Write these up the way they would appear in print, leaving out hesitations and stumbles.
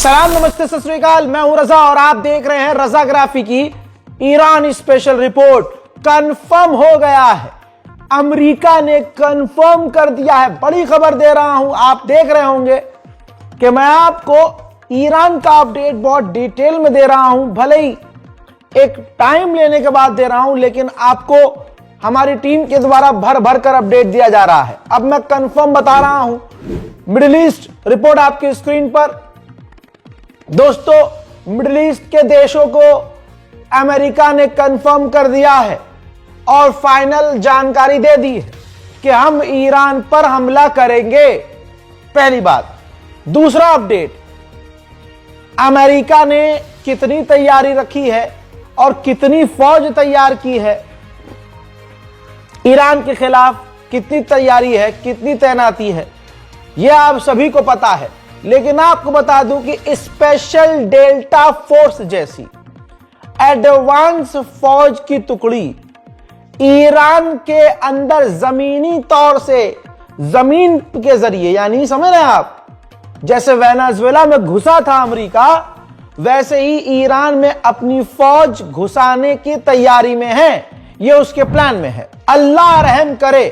सलाम, नमस्ते, सत श्री अकाल। मैं हूं रजा और आप देख रहे हैं रजाग्राफी की ईरान स्पेशल रिपोर्ट। कंफर्म हो गया है, अमेरिका ने कंफर्म कर दिया है। बड़ी खबर दे रहा हूं, आप देख रहे होंगे कि मैं आपको ईरान का अपडेट बहुत डिटेल में दे रहा हूं। भले ही एक टाइम लेने के बाद दे रहा हूं, लेकिन आपको हमारी टीम के द्वारा भर भर कर अपडेट दिया जा रहा है। अब मैं कंफर्म बता रहा हूं। मिडिल ईस्ट रिपोर्ट आपकी स्क्रीन पर। दोस्तों, मिडिल ईस्ट के देशों को अमेरिका ने कंफर्म कर दिया है और फाइनल जानकारी दे दी है कि हम ईरान पर हमला करेंगे। पहली बात। दूसरा अपडेट, अमेरिका ने कितनी तैयारी रखी है और कितनी फौज तैयार की है ईरान के खिलाफ, कितनी तैयारी है, कितनी तैनाती है, यह आप सभी को पता है। लेकिन आपको बता दूं कि स्पेशल डेल्टा फोर्स जैसी एडवांस फौज की टुकड़ी ईरान के अंदर जमीनी तौर से, जमीन के जरिए, यानी समझ रहे हैं आप, जैसे वेनेजुएला में घुसा था अमेरिका, वैसे ही ईरान में अपनी फौज घुसाने की तैयारी में है। यह उसके प्लान में है। अल्लाह रहम करे।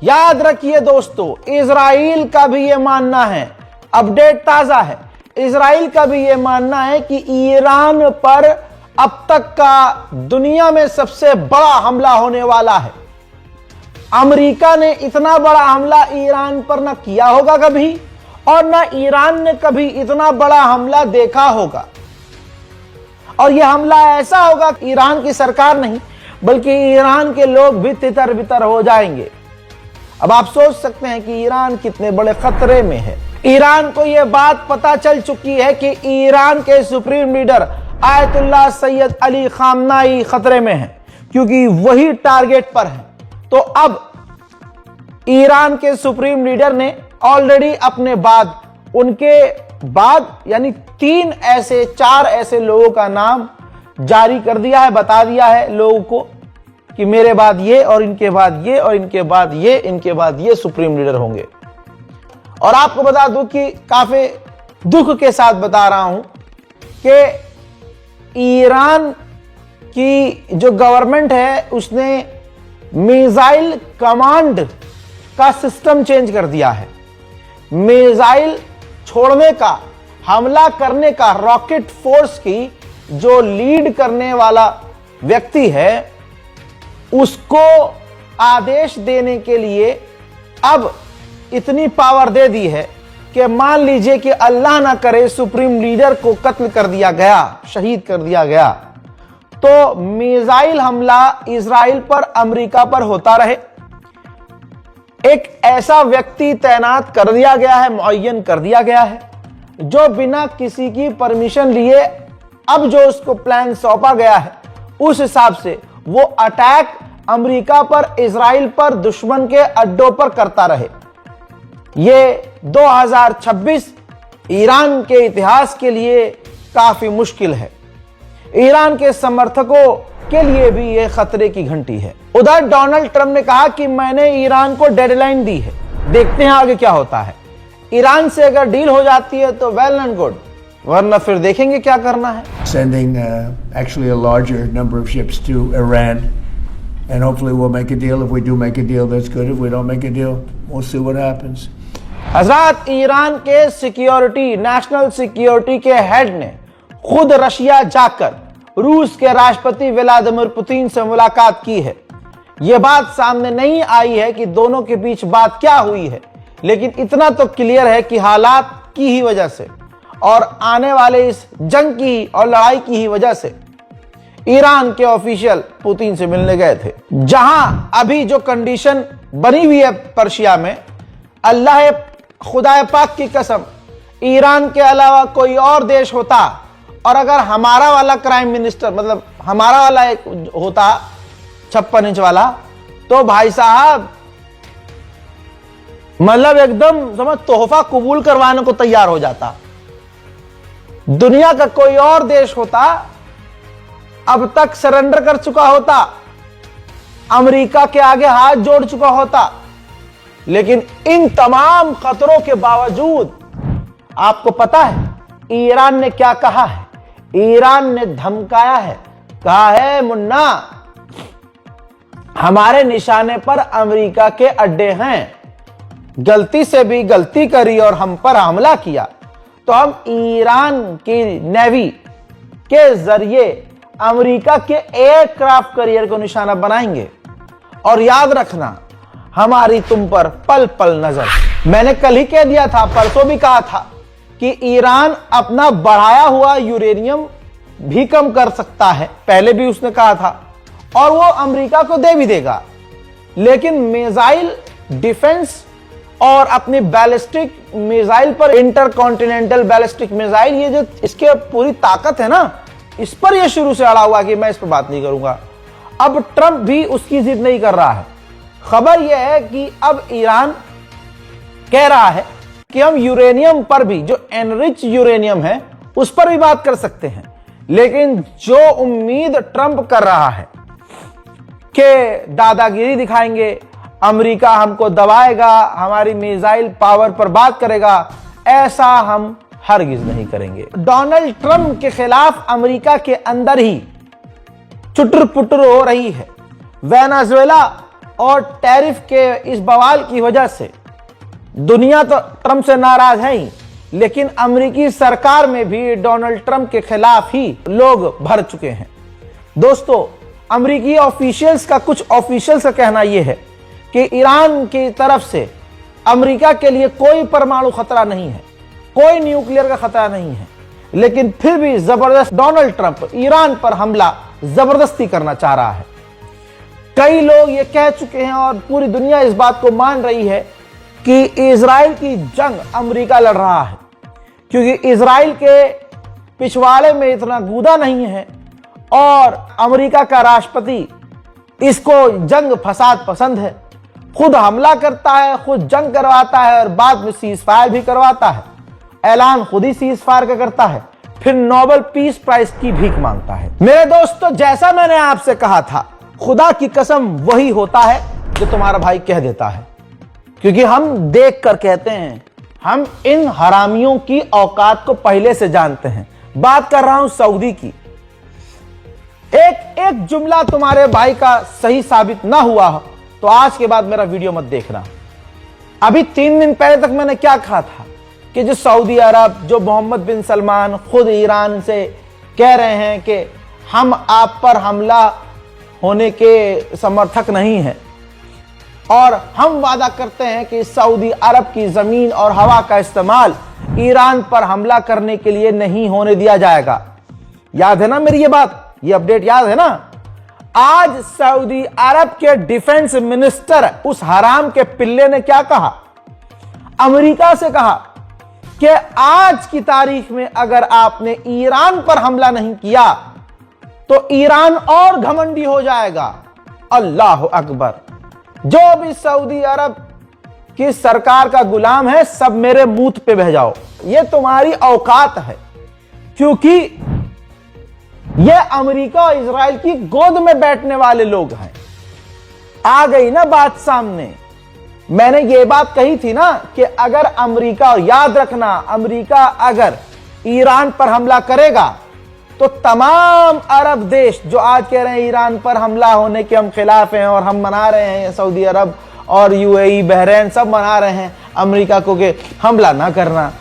याद रखिए दोस्तों, इजराइल का भी यह मानना है, अपडेट ताजा है, इजराइल का भी यह मानना है कि ईरान पर अब तक का दुनिया में सबसे बड़ा हमला होने वाला है। अमेरिका ने इतना बड़ा हमला ईरान पर न किया होगा कभी, और न ईरान ने कभी इतना बड़ा हमला देखा होगा। और यह हमला ऐसा होगा कि ईरान की सरकार नहीं, बल्कि ईरान के लोग भी तितर बितर हो जाएंगे। अब आप सोच सकते हैं कि ईरान कितने बड़े खतरे में है। ईरान को यह बात पता चल चुकी है कि ईरान के supreme leader Ayatollah Syed Ali खामनाई खतरे में है, क्योंकि वही टारगेट पर है। तो अब ईरान के सुप्रीम लीडर ने ऑलरेडी अपने बाद, उनके बाद यानी 4 ऐसे लोगों का नाम जारी कर दिया है, बता दिया है लोगों को कि मेरे बाद ये, और इनके बाद ये, और इनके बाद ये, इनके बाद ये सुप्रीम लीडर होंगे। और आपको बता दूं कि काफी दुख के साथ बता रहा हूं कि ईरान की जो गवर्नमेंट है उसने मिसाइल कमांड का सिस्टम चेंज कर दिया है। मिसाइल छोड़ने का, हमला करने का, रॉकेट फोर्स की जो लीड करने वाला व्यक्ति है, उसको आदेश देने के लिए अब इतनी पावर दे दी है कि मान लीजिए कि अल्लाह ना करे सुप्रीम लीडर को कत्ल कर दिया गया, शहीद कर दिया गया, तो मिसाइल हमला इजराइल पर, अमेरिका पर होता रहे। एक ऐसा व्यक्ति तैनात कर दिया गया है, मुअय्यन कर दिया गया है, जो बिना किसी की परमिशन लिए अब जो उसको प्लान सौंपा गया है, उस हिसाब से वो अटैक अमेरिका पर, इजराइल पर, दुश्मन के अड्डों पर करता रहे। ये 2026 ईरान के इतिहास के लिए काफी मुश्किल है। ईरान के समर्थकों के लिए भी ये खतरे की घंटी है। उधर डोनाल्ड ट्रंप ने कहा कि मैंने ईरान को डेडलाइन दी है, देखते हैं आगे क्या होता है। ईरान से अगर डील हो जाती है तो वेल एंड गुड, वरना फिर देखेंगे क्या करना है। Sending actually a larger number of ships to Iran, and hopefully we'll make a deal. If we do make a deal, that's good. If we don't make a deal, we'll see what happens. Hazrat, Iran के security, national security के head ने खुद Russia जाकर रूस के राष्ट्रपति Vladimir Putin से मुलाकात की है। यह बात सामने नहीं आई है कि दोनों के बीच बात क्या हुई है, लेकिन इतना तो क्लियर है कि हालात की ही वजह से और आने वाले इस जंग की और लड़ाई की ही वजह से ईरान के ऑफिशियल पुतिन से मिलने गए थे। जहां अभी जो कंडीशन बनी हुई है पर्शिया में, अल्लाह खुदा पाक की कसम, ईरान के अलावा कोई और देश होता और अगर हमारा वाला प्राइम मिनिस्टर, मतलब हमारा वाला एक होता 56 इंच वाला, तो भाई साहब मतलब एकदम समझ तोहफा कबूल करवाने को तैयार हो जाता। दुनिया का कोई और देश होता अब तक सरेंडर कर चुका होता, अमेरिका के आगे हाथ जोड़ चुका होता। लेकिन इन तमाम खतरों के बावजूद आपको पता है ईरान ने क्या कहा है? ईरान ने धमकाया है, कहा है मुन्ना हमारे निशाने पर अमेरिका के अड्डे हैं, गलती से भी गलती करी और हम पर हमला किया तो हम ईरान की नेवी के जरिए अमेरिका के एयरक्राफ्ट कैरियर को निशाना बनाएंगे और याद रखना हमारी तुम पर पल पल नजर। मैंने कल ही कह दिया था, परसों भी कहा था कि ईरान अपना बढ़ाया हुआ यूरेनियम भी कम कर सकता है, पहले भी उसने कहा था, और वो अमेरिका को दे भी देगा। लेकिन मिसाइल डिफेंस और अपनी बैलिस्टिक मिसाइल पर, इंटरकॉन्टिनेंटल बैलिस्टिक मिसाइल, ये जो इसके पूरी ताकत है ना, इस पर यह शुरू से अड़ा हुआ कि मैं इस पर बात नहीं करूंगा। अब ट्रंप भी उसकी जिद नहीं कर रहा है। खबर यह है कि अब ईरान कह रहा है कि हम यूरेनियम पर भी, जो एनरिच यूरेनियम है, उस पर भी बात कर सकते हैं। लेकिन जो उम्मीद ट्रंप कर रहा है कि दादागिरी दिखाएंगे, अमेरिका हमको दबाएगा, हमारी मिसाइल पावर पर बात करेगा, ऐसा हम हरगिज नहीं करेंगे। डोनाल्ड ट्रंप के खिलाफ अमेरिका के अंदर ही चुटर पुटर हो रही है। वेनेजुएला और टैरिफ के इस बवाल की वजह से दुनिया तो ट्रंप से नाराज है ही, लेकिन अमेरिकी सरकार में भी डोनाल्ड ट्रंप के खिलाफ ही लोग भर चुके हैं। दोस्तों, अमेरिकी ऑफिशियल्स का, कुछ ऑफिशियल्स का कहना यह है कि ईरान की तरफ से अमेरिका के लिए कोई परमाणु खतरा नहीं है, कोई न्यूक्लियर का खतरा नहीं है, लेकिन फिर भी जबरदस्त डोनाल्ड ट्रंप ईरान पर हमला जबरदस्ती करना चाह रहा है। कई लोग ये कह चुके हैं और पूरी दुनिया इस बात को मान रही है कि इजराइल की जंग अमेरिका लड़ रहा है, क्योंकि इजराइल के पिछवाड़े में इतना गूदा नहीं है और अमेरिका का राष्ट्रपति इसको जंग फसाद पसंद है, खुद हमला करता है, खुद जंग करवाता है और बाद में सीज फायर भी करवाता है। ऐलान खुद ही सीज फायर का करता है, फिर नोबेल पीस प्राइज की भीख मांगता है। मेरे दोस्तों, जैसा मैंने आपसे कहा था, खुदा की कसम वही होता है जो तुम्हारा भाई कह देता है, क्योंकि हम देख कर कहते हैं। हम इन हरामियों की औकात को पहले से जानते हैं। बात कर रहा हूं सऊदी की। एक जुमला तुम्हारे भाई का सही साबित ना हुआ तो आज के बाद मेरा वीडियो मत देखना। अभी 3 दिन पहले तक मैंने क्या कहा था कि जो सऊदी अरब, जो मोहम्मद बिन सलमान खुद ईरान से कह रहे हैं कि हम आप पर हमला होने के समर्थक नहीं हैं और हम वादा करते हैं कि सऊदी अरब की जमीन और हवा का इस्तेमाल ईरान पर हमला करने के लिए नहीं होने दिया जाएगा। याद है ना मेरी ये बात, ये अपडेट याद है ना? आज सऊदी अरब के डिफेंस मिनिस्टर, उस हराम के पिल्ले ने क्या कहा? अमेरिका से कहा कि आज की तारीख में अगर आपने ईरान पर हमला नहीं किया तो ईरान और घमंडी हो जाएगा। अल्लाह अकबर। जो भी सऊदी अरब की सरकार का गुलाम है, सब मेरे मुंह पे बह जाओ। ये तुम्हारी औकात है, क्योंकि ये अमेरिका और इजराइल की गोद में बैठने वाले लोग हैं। आ गई ना बात सामने। मैंने ये बात कही थी ना कि अगर अमेरिका, याद रखना, अमेरिका अगर ईरान पर हमला करेगा तो तमाम अरब देश जो आज कह रहे हैं ईरान पर हमला होने के हम खिलाफ हैं और हम मना रहे हैं, सऊदी अरब और यूएई, बहरीन सब मना रहे हैं अमेरिका को कि हमला ना करना,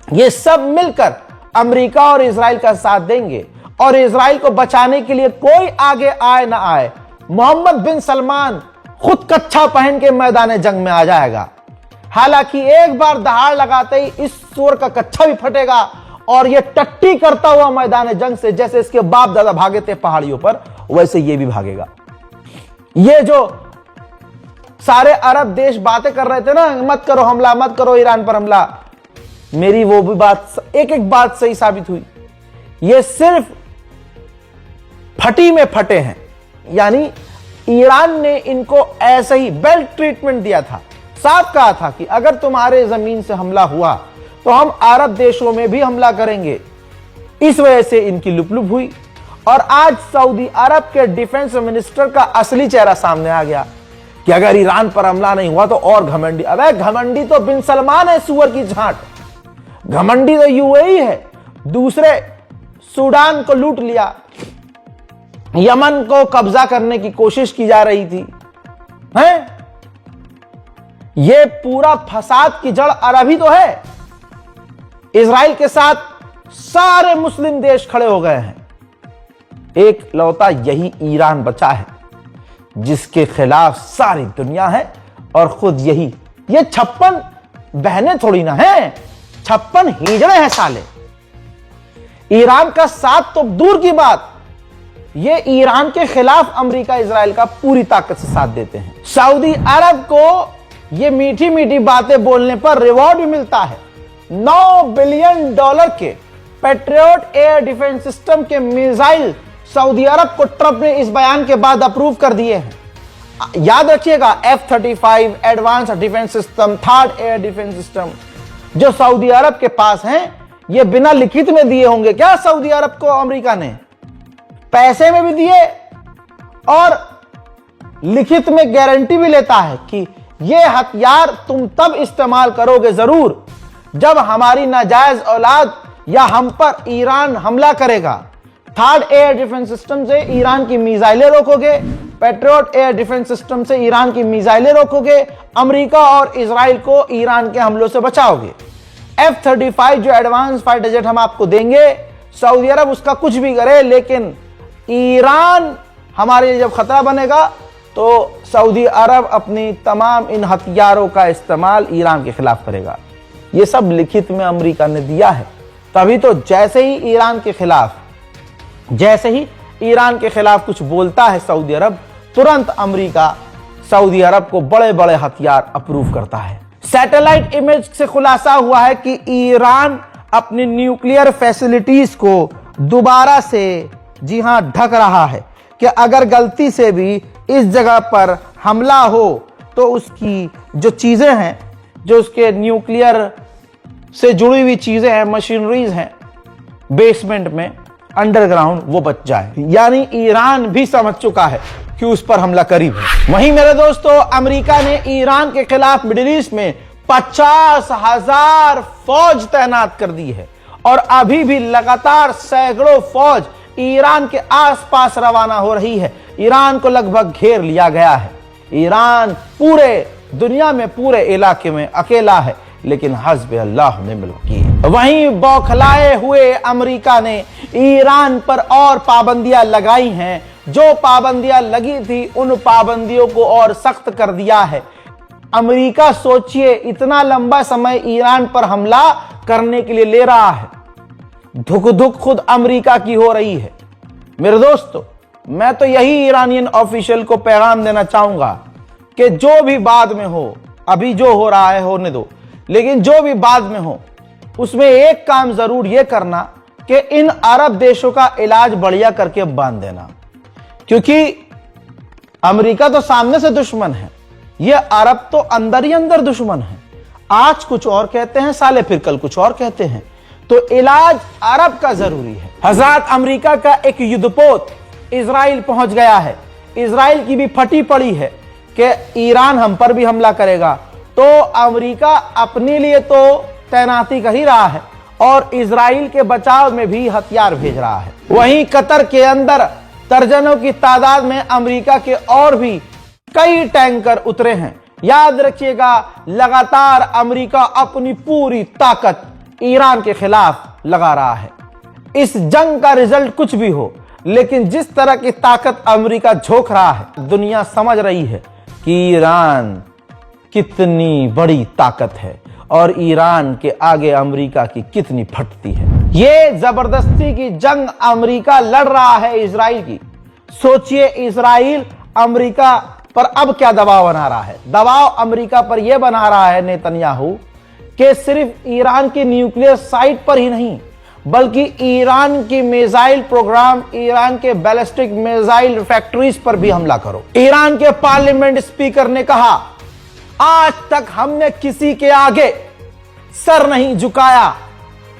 ये सब मिलकर अमेरिका और इजराइल का साथ देंगे और इजराइल को बचाने के लिए कोई आगे आए ना आए, मोहम्मद बिन सलमान खुद कच्छा पहन के मैदान जंग में आ जाएगा। हालांकि एक बार दहाड़ लगाते ही इस सूर का कच्छा भी फटेगा और यह टट्टी करता हुआ मैदान जंग से, जैसे इसके बाप दादा भागे थे पहाड़ियों पर, वैसे ये भी भागेगा। ये जो सारे अरब देश बातें कर रहे थे ना, मत करो हमला, मत करो ईरान पर हमला, मेरी वो भी बात, एक एक बात सही साबित हुई। ये सिर्फ फटी में फटे हैं, यानी ईरान ने इनको ऐसे ही बेल्ट ट्रीटमेंट दिया था। साफ कहा था कि अगर तुम्हारे जमीन से हमला हुआ तो हम अरब देशों में भी हमला करेंगे। इस वजह से इनकी लुपलुप हुई और आज सऊदी अरब के डिफेंस मिनिस्टर का असली चेहरा सामने आ गया कि अगर ईरान पर हमला नहीं हुआ तो और घमंडी। अबे घमंडी तो बिन सलमान है, सुअर की झांट। घमंडी तो यूएई है, दूसरे सूडान को लूट लिया, यमन को कब्जा करने की कोशिश की जा रही थी, हैं? ये पूरा फसाद की जड़ अरब ही तो है। इजराइल के साथ सारे मुस्लिम देश खड़े हो गए हैं, एक लौता यही ईरान बचा है जिसके खिलाफ सारी दुनिया है। और खुद यही, ये 56 बहनें थोड़ी ना हैं, 56 हिजड़े हैं साले। ईरान का साथ तो दूर की बात, ये ईरान के खिलाफ अमेरिका इजराइल का पूरी ताकत से साथ देते हैं। सऊदी अरब को ये मीठी मीठी बातें बोलने पर रिवॉर्ड भी मिलता है। $9 बिलियन के पैट्रियट एयर डिफेंस सिस्टम के मिसाइल सऊदी अरब को ट्रंप ने इस बयान के बाद अप्रूव कर दिए हैं। याद रखिएगा, F-35 advance defence system, third air defence system जो सऊदी अरब के पास हैं, ये बिना लिखित में दिए होंगे क्या सऊदी अरब को अमेरिका ने? पैसे में भी दिए और लिखित में गारंटी भी लेता है कि ये हथियार तुम तब इस्तेमाल करोगे जरूर जब हमारी नाजायज औलाद या हम पर ईरान हमला करेगा। थर्ड एयर डिफेंस सिस्टम से ईरान की मिसाइलें रोकोगे, पैट्रियट एयर डिफेंस सिस्टम से ईरान की मिसाइलें रोकोगे, अमेरिका और इजराइल को ईरान के हमलों से बचाओगे। F-35 जो एडवांस फाइटर जेट हम आपको देंगे, सऊदी अरब उसका कुछ भी करे, लेकिन ईरान हमारे लिए जब खतरा बनेगा तो सऊदी अरब अपनी तमाम इन हथियारों का इस्तेमाल ईरान के खिलाफ करेगा। ये सब लिखित में अमेरिका ने दिया है। तभी तो जैसे ही ईरान के खिलाफ कुछ बोलता है सऊदी अरब, तुरंत अमेरिका सऊदी अरब को बड़े बड़े हथियार अप्रूव करता है। सैटेलाइट इमेज से खुलासा हुआ है कि ईरान अपनी न्यूक्लियर फैसिलिटीज को दोबारा से, जी हां, ढक रहा है कि अगर गलती से भी इस जगह पर हमला हो तो उसकी जो चीजें हैं, जो उसके न्यूक्लियर से जुड़ी हुई चीजें हैं, मशीनरीज हैं बेसमेंट में, अंडरग्राउंड, वो बच जाए। यानी ईरान भी समझ चुका है कि उस पर हमला करीब है। वहीं मेरे दोस्तों, अमेरिका ने ईरान के खिलाफ मिडिल ईस्ट में 50,000 फौज तैनात कर दी है और अभी भी लगातार सैकड़ों फौज ईरान के आसपास रवाना हो रही है। ईरान को लगभग घेर लिया गया है। ईरान पूरे दुनिया में, पूरे इलाके में अकेला है, लेकिन हस्बे अल्लाह निअमल वकील। वहीं बौखलाए हुए अमेरिका ने ईरान पर और पाबंदियां लगाई हैं। जो पाबंदियां लगी थी उन पाबंदियों को और सख्त कर दिया है। अमेरिका सोचिए, इतना लंबा समय ईरान पर हमला करने के लिए ले रहा है। धुक धुक खुद अमेरिका की हो रही है। मेरे दोस्तों, मैं तो यही ईरानियन ऑफिशियल को पैगाम देना चाहूंगा कि जो भी बाद में हो, अभी जो हो रहा है होने दो, लेकिन जो भी बाद में हो उसमें एक काम जरूर यह करना कि इन अरब देशों का इलाज बढ़िया करके बांध देना, क्योंकि अमेरिका तो सामने से दुश्मन है, ये अरब तो अंदर ही अंदर दुश्मन है। आज कुछ और कहते हैं साले, फिर कल कुछ और कहते हैं। तो इलाज अरब का जरूरी है। हजरत अमेरिका का एक युद्धपोत इजराइल पहुंच गया है। इजराइल की भी फटी पड़ी है कि ईरान हम पर भी हमला करेगा, तो अमेरिका अपने लिए तो तैनाती कर ही रहा है और इजराइल के बचाव में भी हथियार भेज रहा है। वहीं कतर के अंदर दर्जनों की तादाद में अमेरिका के और भी कई टैंकर उतरे हैं। याद रखिएगा, लगातार अमेरिका अपनी पूरी ताकत ईरान के खिलाफ लगा रहा है। इस जंग का रिजल्ट कुछ भी हो, लेकिन जिस तरह की ताकत अमेरिका झोंक रहा है, दुनिया समझ रही है कि ईरान कितनी बड़ी ताकत है और ईरान के आगे अमेरिका की कितनी फटती है। ये जबरदस्ती की जंग अमेरिका लड़ रहा है इजराइल की। सोचिए, इजराइल अमेरिका पर अब क्या दबाव बना रहा है। दबाव अमेरिका पर यह बना रहा है नेतन्याहू कि सिर्फ ईरान की न्यूक्लियर साइट पर ही नहीं, बल्कि ईरान की मिसाइल प्रोग्राम, ईरान के बैलिस्टिक मिसाइल फैक्ट्रीज पर भी हमला करो। ईरान के पार्लियामेंट स्पीकर ने कहा, आज तक हमने किसी के आगे सर नहीं झुकाया,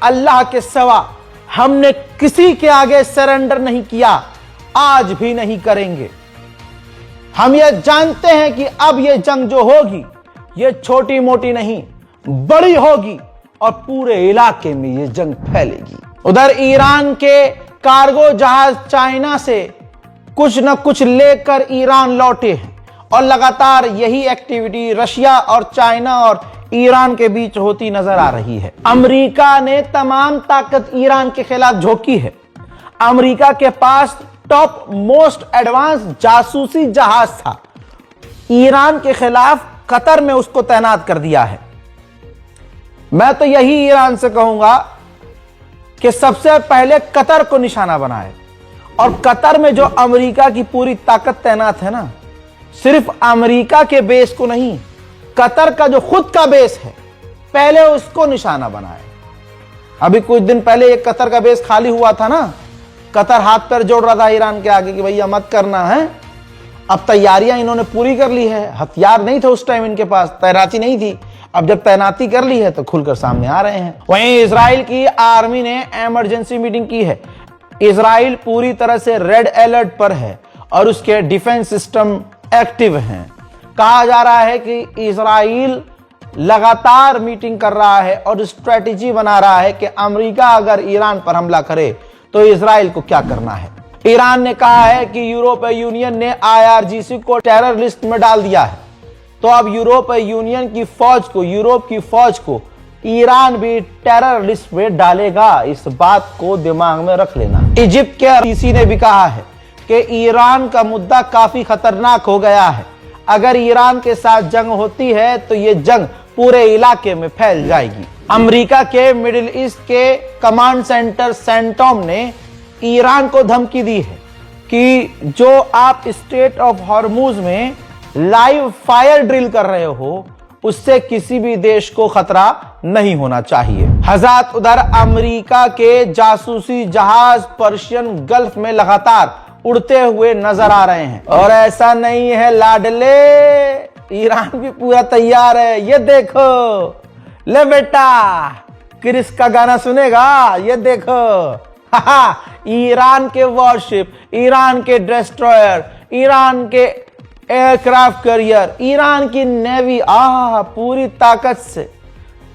अल्लाह के सिवा हमने किसी के आगे सरेंडर नहीं किया, आज भी नहीं करेंगे। हम ये जानते हैं कि अब ये जंग जो होगी, ये छोटी मोटी नहीं, बड़ी होगी और पूरे इलाके में ये जंग फैलेगी। उधर ईरान के कार्गो जहाज चाइना से कुछ न कुछ लेकर ईरान लौटे हैं और लगातार यही एक्टिविटी रशिया और चाइना और ईरान के बीच होती नजर आ रही है। अमेरिका ने तमाम ताकत ईरान के खिलाफ झोंकी है। अमेरिका के पास टॉप मोस्ट एडवांस जासूसी जहाज था, ईरान के खिलाफ कतर में उसको तैनात कर दिया है। मैं तो यही ईरान से कहूंगा कि सबसे पहले कतर को निशाना बनाए, और कतर में जो अमेरिका की पूरी ताकत तैनात है ना, सिर्फ अमेरिका के बेस को नहीं, कतर का जो खुद का बेस है पहले उसको निशाना बनाए। अभी कुछ दिन पहले एक कतर का बेस खाली हुआ था ना, कतर हाथ पैर जोड़ रहा था ईरान के आगे कि भैया मत करना है। अब तैयारियां इन्होंने पूरी कर ली है, हथियार नहीं थे उस टाइम इनके पास, तैनाती नहीं थी, अब जब तैनाती कर ली है तो खुलकर सामने आ रहे हैं। वहीं इजराइल की आर्मी ने इमरजेंसी मीटिंग की है। इजराइल पूरी तरह से रेड अलर्ट पर है और उसके डिफेंस सिस्टम एक्टिव हैं। कहा जा रहा है कि इजराइल लगातार मीटिंग कर रहा है और स्ट्रेटेजी बना रहा है कि अमेरिका अगर ईरान पर हमला करे तो इजराइल को क्या करना है। ईरान ने कहा है कि यूरोपीय यूनियन ने IRGC को टेरर लिस्ट में डाल दिया है, तो अब यूरोपीय यूनियन की फौज को, यूरोप की फौज को ईरान भी टेरर लिस्ट में डालेगा। इस बात को दिमाग में रख लेना। इजिप्ट के सीसी ने भी कहा है कि ईरान का मुद्दा काफी खतरनाक हो गया है। अगर ईरान के साथ जंग होती है तो ये जंग पूरे इलाके में फैल जाएगी। अमेरिका के मिडिल ईस्ट के कमांड सेंटर सेंटोम ने ईरान को धमकी दी है कि जो आप स्ट्रेट ऑफ हॉर्मुज में लाइव फायर ड्रिल कर रहे हो उससे किसी भी देश को खतरा नहीं होना चाहिए। हज़ात उधर अमेरिका के जासूसी जहाज पर्शियन गल्फ में लगातार उड़ते हुए नजर आ रहे हैं। और ऐसा नहीं है लाडले, ईरान भी पूरा तैयार है। ये देखो, ले बेटा क्रिस का गाना सुनेगा, ये देखो ईरान के वॉरशिप, ईरान के डिस्ट्रॉयर, ईरान के एयरक्राफ्ट कैरियर, ईरान की नेवी पूरी ताकत से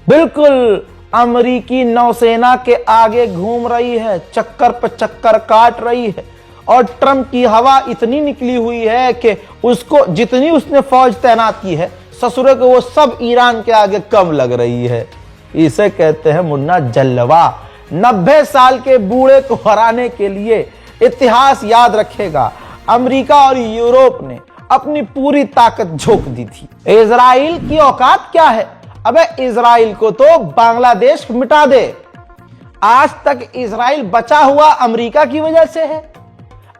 बिल्कुल अमेरिकी नौसेना के आगे घूम रही है, चक्कर पर चक्कर काट रही है। और ट्रंप की हवा इतनी निकली हुई है कि उसको जितनी उसने फौज तैनात की है ससुरे को, वो सब ईरान के आगे कम लग रही है। इसे कहते हैं मुन्ना जलवा। 90 साल के बूढ़े को हराने के लिए इतिहास याद रखेगा, अमेरिका और यूरोप ने अपनी पूरी ताकत झोंक दी थी। इजराइल की औकात क्या है? अबे इजराइल को तो बांग्लादेश मिटा दे। आज तक इजराइल बचा हुआ अमेरिका की वजह से है।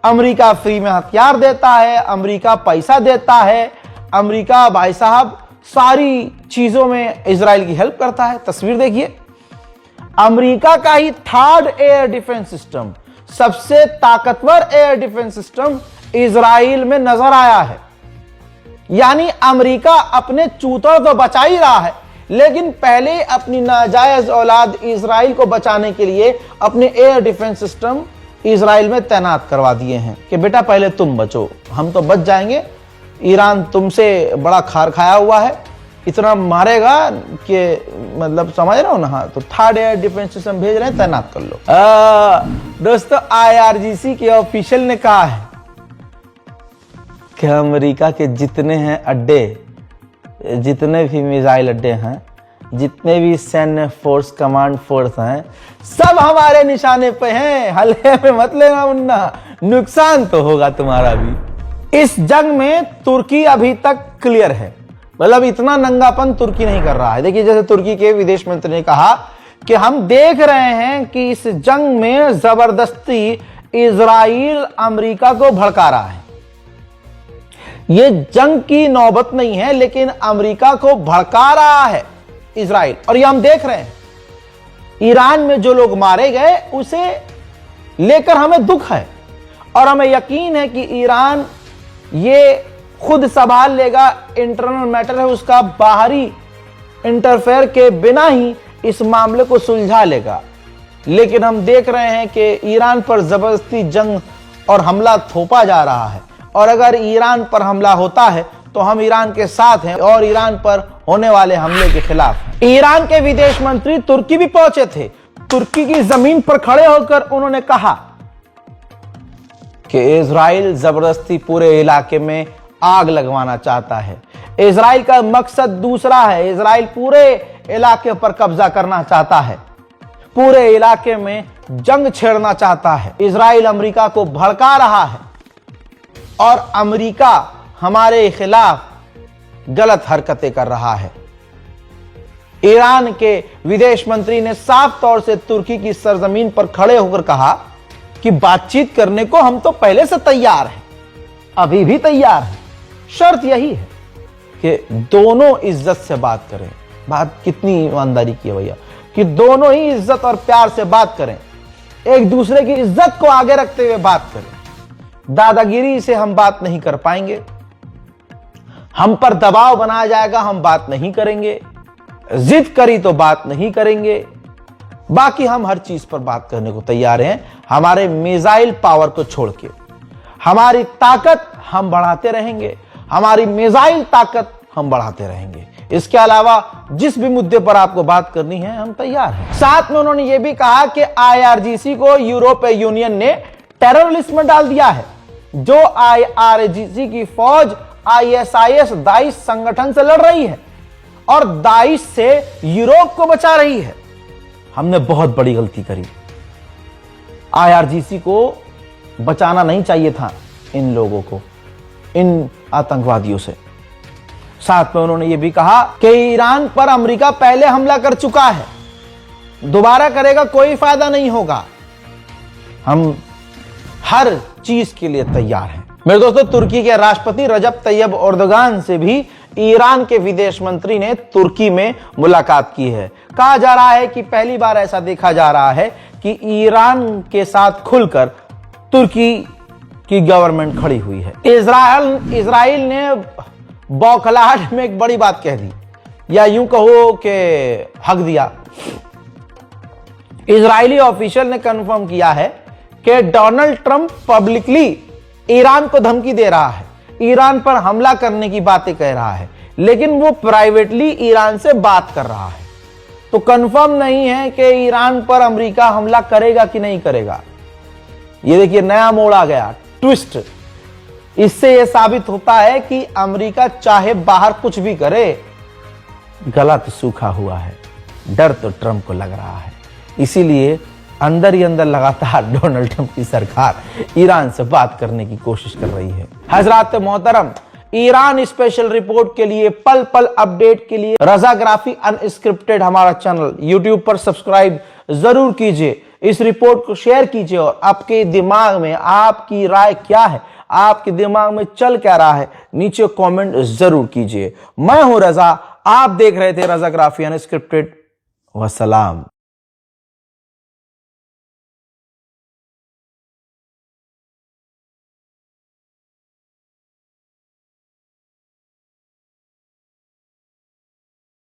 अमेरिका फ्री में हथियार देता है, अमेरिका पैसा देता है, अमेरिका भाई साहब सारी चीजों में इजराइल की हेल्प करता है। तस्वीर देखिए, अमेरिका का ही 3rd एयर डिफेंस सिस्टम, सबसे ताकतवर एयर डिफेंस सिस्टम इजराइल में नजर आया है। यानी अमेरिका अपने चूतों को बचा ही रहा है, लेकिन पहले अपनी नाजायज औलाद इजराइल को बचाने के लिए अपने एयर डिफेंस सिस्टम इजराइल में तैनात करवा दिए हैं कि बेटा पहले तुम बचो, हम तो बच जाएंगे, ईरान तुमसे बड़ा खार खाया हुआ है, इतना मारेगा कि मतलब समझ रहे हो ना। हाँ, तो 3rd एयर डिफेंस सिस्टम भेज रहे हैं, तैनात कर लो। दोस्तों, IRGC के ऑफिशियल ने कहा है कि अमेरिका के जितने हैं अड्डे, जितने भी मिसाइल अड्डे हैं, जितने भी सैन्य फोर्स, कमांड फोर्स हैं, सब हमारे निशाने पे हैं। हल्के में मत लेना मुन्ना, नुकसान तो होगा तुम्हारा भी। इस जंग में तुर्की अभी तक क्लियर है, मतलब इतना नंगापन तुर्की नहीं कर रहा है। देखिए, जैसे तुर्की के विदेश मंत्री ने कहा कि हम देख रहे हैं कि इस जंग में जबरदस्ती इजराइल अमेरिका को भड़का रहा है। ये जंग की नौबत नहीं है, लेकिन अमेरिका को भड़का रहा है इजराइल, और ये हम देख रहे हैं। ईरान में जो लोग मारे गए उसे लेकर हमें दुख है, और हमें यकीन है कि ईरान ये खुद संभाल लेगा। इंटरनल मैटर है उसका, बाहरी इंटरफेयर के बिना ही इस मामले को सुलझा लेगा। लेकिन हम देख रहे हैं कि ईरान पर जबरदस्ती जंग और हमला थोपा जा रहा है, और अगर ईरान पर हमला होता है तो हम ईरान के साथ हैं और ईरान पर होने वाले हमले के खिलाफ हैं। ईरान के विदेश मंत्री तुर्की भी पहुंचे थे। तुर्की की जमीन पर खड़े होकर उन्होंने कहा कि इजराइल जबरदस्ती पूरे इलाके में आग लगवाना चाहता है। इजराइल का मकसद दूसरा है। इजराइल पूरे इलाके पर कब्जा करना चाहता है, पूरे इलाके में जंग छेड़ना चाहता है। इजराइल अमेरिका को भड़का रहा है और अमेरिका हमारे खिलाफ गलत हरकतें कर रहा है। ईरान के विदेश मंत्री ने साफ तौर से तुर्की की सरजमीन पर खड़े होकर कहा कि बातचीत करने को हम तो पहले से तैयार हैं, अभी भी तैयार हैं। शर्त यही है कि दोनों इज्जत से बात करें। बात कितनी ईमानदारी की है भैया, कि दोनों ही इज्जत और प्यार से बात करें, एक दूसरे की इज्जत को आगे रखते हुए बात करें। दादागिरी से हम बात नहीं कर पाएंगे, हम पर दबाव बनाया जाएगा, हम बात नहीं करेंगे। जिद करी तो बात नहीं करेंगे। बाकी हम हर चीज पर बात करने को तैयार हैं, हमारे मिसाइल पावर को छोड़ के। हमारी ताकत हम बढ़ाते रहेंगे, हमारी मिसाइल ताकत हम बढ़ाते रहेंगे। इसके अलावा जिस भी मुद्दे पर आपको बात करनी है हम तैयार हैं। साथ में उन्होंने यह भी कहा कि IRGC को यूरोपीय यूनियन ने टेरर लिस्ट में डाल दिया है। जो IRGC की फौज ISIS दाइश संगठन से लड़ रही है और दाइश से यूरोप को बचा रही है। हमने बहुत बड़ी गलती करी। IRGC को बचाना नहीं चाहिए था इन लोगों को, इन आतंकवादियों से। साथ में उन्होंने यह भी कहा कि ईरान पर अमेरिका पहले हमला कर चुका है, दोबारा करेगा कोई फायदा नहीं होगा। हम हर चीज के लिए तैयार हैं। मेरे दोस्तों, तुर्की के राष्ट्रपति रजब तैयब एर्दोगान से भी ईरान के विदेश मंत्री ने तुर्की में मुलाकात की है। कहा जा रहा है कि पहली बार ऐसा देखा जा रहा है कि ईरान के साथ खुलकर तुर्की की गवर्नमेंट खड़ी हुई है। इजराइल ने बौखलाहट में एक बड़ी बात कह दी, या यूं कहो कि हक दिया। इजरायली ऑफिशियल ने कंफर्म किया है कि डोनाल्ड ट्रंप पब्लिकली ईरान को धमकी दे रहा है, ईरान पर हमला करने की बातें कह रहा है, लेकिन वो प्राइवेटली ईरान से बात कर रहा है। तो कंफर्म नहीं है कि ईरान पर अमेरिका हमला करेगा कि नहीं करेगा। ये देखिए, नया मोड़ आ गया, ट्विस्ट। इससे यह साबित होता है कि अमेरिका चाहे बाहर कुछ भी करे, गलत सूखा हुआ है। डर तो ट्रंप को लग रहा है, इसीलिए अंदर ही अंदर लगातार डोनाल्ड ट्रंप की सरकार ईरान से बात करने की कोशिश कर रही है। हजरात मोहतरम, ईरान स्पेशल रिपोर्ट के लिए, पल पल अपडेट के लिए रजाग्राफी अनस्क्रिप्टेड हमारा चैनल यूट्यूब पर सब्सक्राइब जरूर कीजिए। इस रिपोर्ट को शेयर कीजिए और आपके दिमाग में आपकी राय क्या है, आपके दिमाग में चल क्या रहा है, नीचे कमेंट जरूर कीजिए। मैं हूं रजा, आप देख रहे थे रजाग्राफी अनस्क्रिप्टेड। वसलाम।